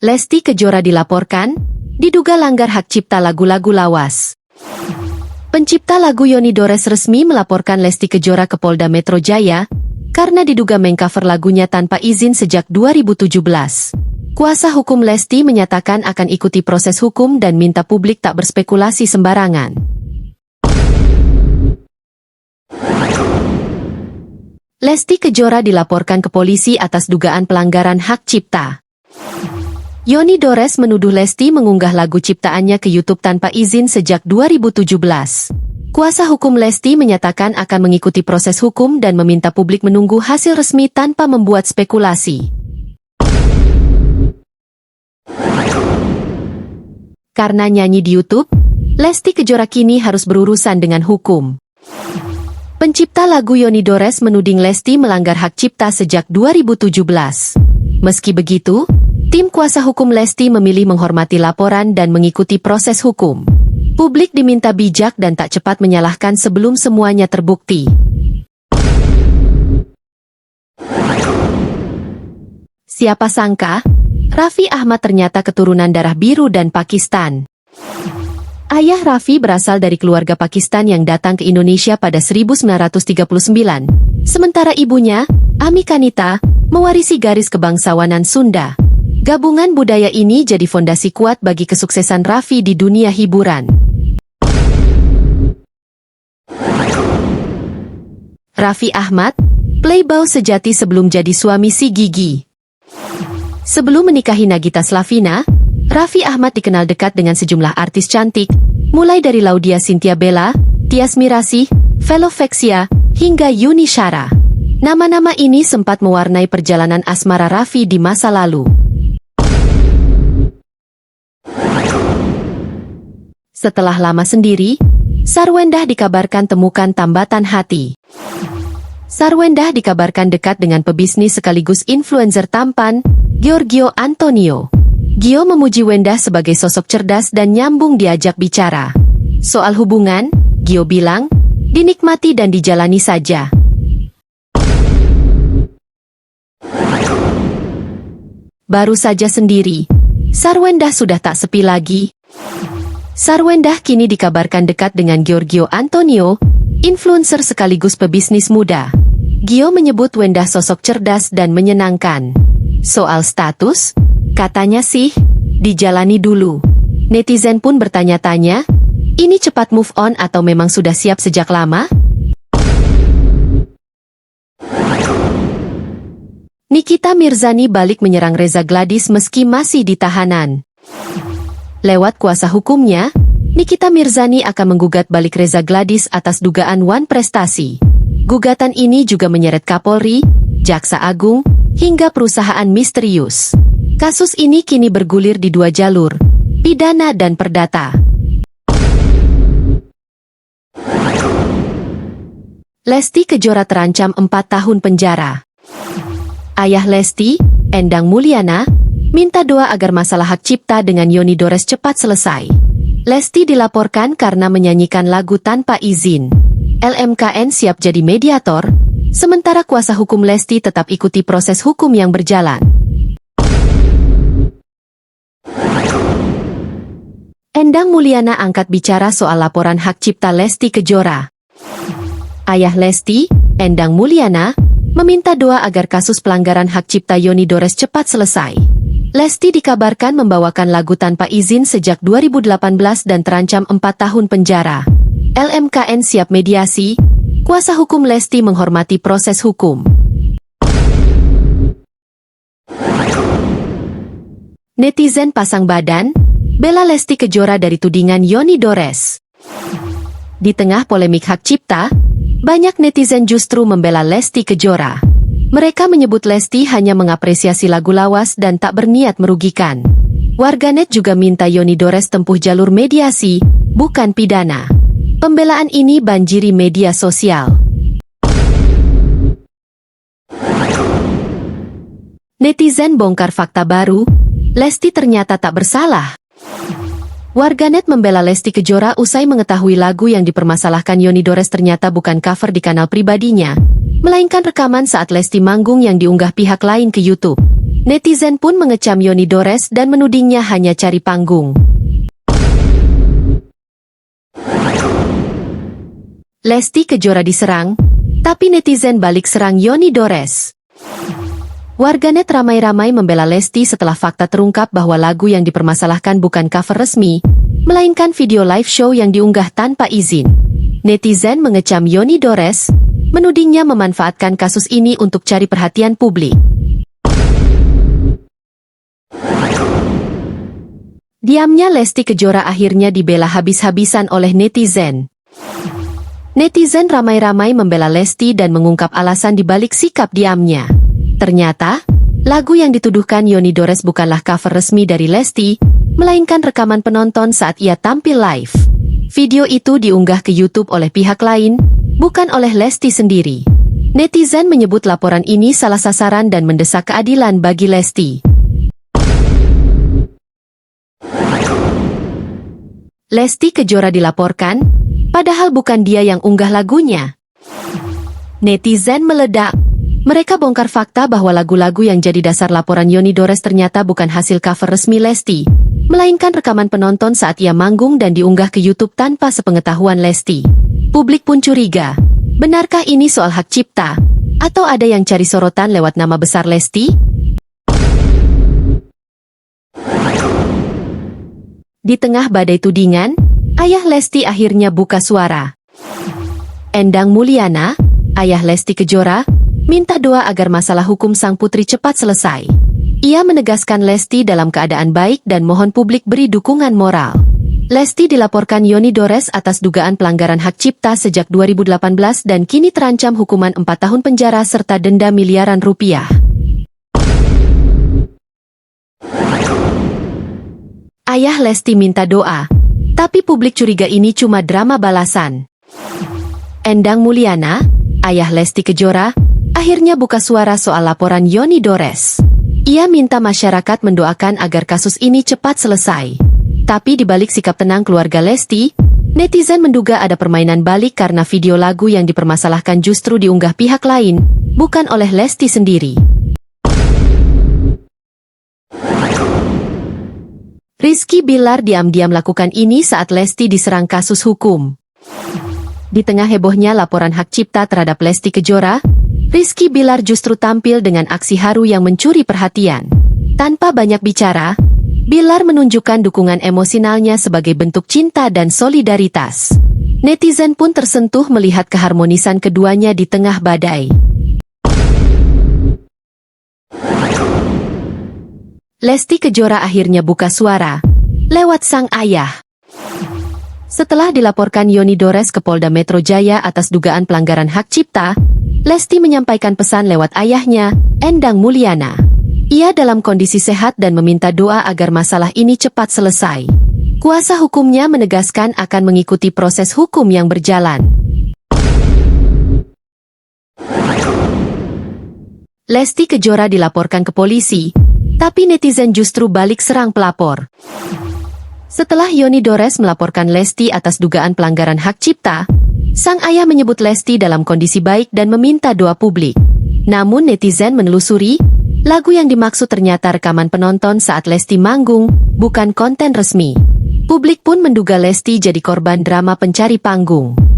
Lesti Kejora dilaporkan, diduga langgar hak cipta lagu-lagu lawas. Pencipta lagu Yoni Dores resmi melaporkan Lesti Kejora ke Polda Metro Jaya, karena diduga mengcover lagunya tanpa izin sejak 2017. Kuasa hukum Lesti menyatakan akan ikuti proses hukum dan minta publik tak berspekulasi sembarangan. Lesti Kejora dilaporkan ke polisi atas dugaan pelanggaran hak cipta. Yoni Dores menuduh Lesti mengunggah lagu ciptaannya ke YouTube tanpa izin sejak 2017. Kuasa hukum Lesti menyatakan akan mengikuti proses hukum dan meminta publik menunggu hasil resmi tanpa membuat spekulasi. Karena nyanyi di YouTube, Lesti Kejora kini harus berurusan dengan hukum. Pencipta lagu Yoni Dores menuding Lesti melanggar hak cipta sejak 2017. Meski begitu, tim kuasa hukum Lesti memilih menghormati laporan dan mengikuti proses hukum. Publik diminta bijak dan tak cepat menyalahkan sebelum semuanya terbukti. Siapa sangka, Raffi Ahmad ternyata keturunan darah biru dan Pakistan. Ayah Raffi berasal dari keluarga Pakistan yang datang ke Indonesia pada 1939. Sementara ibunya, Ami Kanita, mewarisi garis kebangsawanan Sunda. Gabungan budaya ini jadi fondasi kuat bagi kesuksesan Raffi di dunia hiburan. Raffi Ahmad, playboy sejati sebelum jadi suami si Gigi. Sebelum menikahi Nagita Slavina, Raffi Ahmad dikenal dekat dengan sejumlah artis cantik, mulai dari Laudia Cynthia Bella, Tias Mirasih, Velovexia, hingga Yuni Shara. Nama-nama ini sempat mewarnai perjalanan asmara Raffi di masa lalu. Setelah lama sendiri, Sarwendah dikabarkan temukan tambatan hati. Sarwendah dikabarkan dekat dengan pebisnis sekaligus influencer tampan, Giorgio Antonio. Gio memuji Wendah sebagai sosok cerdas dan nyambung diajak bicara. Soal hubungan, Gio bilang, dinikmati dan dijalani saja. Baru saja sendiri, Sarwendah sudah tak sepi lagi. Sarwendah kini dikabarkan dekat dengan Giorgio Antonio, influencer sekaligus pebisnis muda. Gio menyebut Wendah sosok cerdas dan menyenangkan. Soal status, katanya sih, dijalani dulu. Netizen pun bertanya-tanya, ini cepat move on atau memang sudah siap sejak lama? Nikita Mirzani balik menyerang Reza Gladys meski masih di tahanan. Lewat kuasa hukumnya, Nikita Mirzani akan menggugat balik Reza Gladys atas dugaan wan prestasi. Gugatan ini juga menyeret Kapolri, Jaksa Agung, hingga perusahaan misterius. Kasus ini kini bergulir di dua jalur, pidana dan perdata. Lesti Kejora terancam 4 tahun penjara. Ayah Lesti, Endang Mulyana, minta doa agar masalah hak cipta dengan Yoni Dores cepat selesai. Lesti dilaporkan karena menyanyikan lagu tanpa izin. LMKN siap jadi mediator, sementara kuasa hukum Lesti tetap ikuti proses hukum yang berjalan. Endang Mulyana angkat bicara soal laporan hak cipta Lesti Kejora. Ayah Lesti, Endang Mulyana, meminta doa agar kasus pelanggaran hak cipta Yoni Dores cepat selesai. Lesti dikabarkan membawakan lagu tanpa izin sejak 2018 dan terancam 4 tahun penjara. LMKN siap mediasi, kuasa hukum Lesti menghormati proses hukum. Netizen pasang badan, bela Lesti Kejora dari tudingan Yoni Dores. Di tengah polemik hak cipta, banyak netizen justru membela Lesti Kejora. Mereka menyebut Lesti hanya mengapresiasi lagu lawas dan tak berniat merugikan. Warganet juga minta Yoni Dores tempuh jalur mediasi, bukan pidana. Pembelaan ini banjiri media sosial. Netizen bongkar fakta baru, Lesti ternyata tak bersalah. Warganet membela Lesti Kejora usai mengetahui lagu yang dipermasalahkan Yoni Dores ternyata bukan cover di kanal pribadinya, melainkan rekaman saat Lesti manggung yang diunggah pihak lain ke YouTube. Netizen pun mengecam Yoni Dores dan menudingnya hanya cari panggung. Lesti Kejora diserang, tapi netizen balik serang Yoni Dores. Warganet ramai-ramai membela Lesti setelah fakta terungkap bahwa lagu yang dipermasalahkan bukan cover resmi, melainkan video live show yang diunggah tanpa izin. Netizen mengecam Yoni Dores, menudingnya memanfaatkan kasus ini untuk cari perhatian publik. Diamnya Lesti Kejora akhirnya dibela habis-habisan oleh netizen. Netizen ramai-ramai membela Lesti dan mengungkap alasan dibalik sikap diamnya. Ternyata, lagu yang dituduhkan Yoni Dores bukanlah cover resmi dari Lesti, melainkan rekaman penonton saat ia tampil live. Video itu diunggah ke YouTube oleh pihak lain, bukan oleh Lesti sendiri. Netizen menyebut laporan ini salah sasaran dan mendesak keadilan bagi Lesti. Lesti Kejora dilaporkan, padahal bukan dia yang unggah lagunya. Netizen meledak. Mereka bongkar fakta bahwa lagu-lagu yang jadi dasar laporan Yoni Dores ternyata bukan hasil cover resmi Lesti, melainkan rekaman penonton saat ia manggung dan diunggah ke YouTube tanpa sepengetahuan Lesti. Publik pun curiga, benarkah ini soal hak cipta? Atau ada yang cari sorotan lewat nama besar Lesti? Di tengah badai tudingan, ayah Lesti akhirnya buka suara. Endang Mulyana, ayah Lesti Kejora, minta doa agar masalah hukum sang putri cepat selesai. Ia menegaskan Lesti dalam keadaan baik dan mohon publik beri dukungan moral. Lesti dilaporkan Yoni Dores atas dugaan pelanggaran hak cipta sejak 2018 dan kini terancam hukuman 4 tahun penjara serta denda miliaran rupiah. Ayah Lesti minta doa, tapi publik curiga ini cuma drama balasan. Endang Mulyana, ayah Lesti Kejora, akhirnya buka suara soal laporan Yoni Dores. Ia minta masyarakat mendoakan agar kasus ini cepat selesai. Tapi di balik sikap tenang keluarga Lesti, netizen menduga ada permainan balik karena video lagu yang dipermasalahkan justru diunggah pihak lain, bukan oleh Lesti sendiri. Rizky Billar diam-diam lakukan ini saat Lesti diserang kasus hukum. Di tengah hebohnya laporan hak cipta terhadap Lesti Kejora, Rizky Billar justru tampil dengan aksi haru yang mencuri perhatian. Tanpa banyak bicara, Billar menunjukkan dukungan emosionalnya sebagai bentuk cinta dan solidaritas. Netizen pun tersentuh melihat keharmonisan keduanya di tengah badai. Lesti Kejora akhirnya buka suara lewat sang ayah. Setelah dilaporkan Yoni Dores ke Polda Metro Jaya atas dugaan pelanggaran hak cipta, Lesti menyampaikan pesan lewat ayahnya, Endang Mulyana. Ia dalam kondisi sehat dan meminta doa agar masalah ini cepat selesai. Kuasa hukumnya menegaskan akan mengikuti proses hukum yang berjalan. Lesti Kejora dilaporkan ke polisi, tapi netizen justru balik serang pelapor. Setelah Yoni Dores melaporkan Lesti atas dugaan pelanggaran hak cipta, sang ayah menyebut Lesti dalam kondisi baik dan meminta doa publik. Namun netizen menelusuri, lagu yang dimaksud ternyata rekaman penonton saat Lesti manggung, bukan konten resmi. Publik pun menduga Lesti jadi korban drama pencari panggung.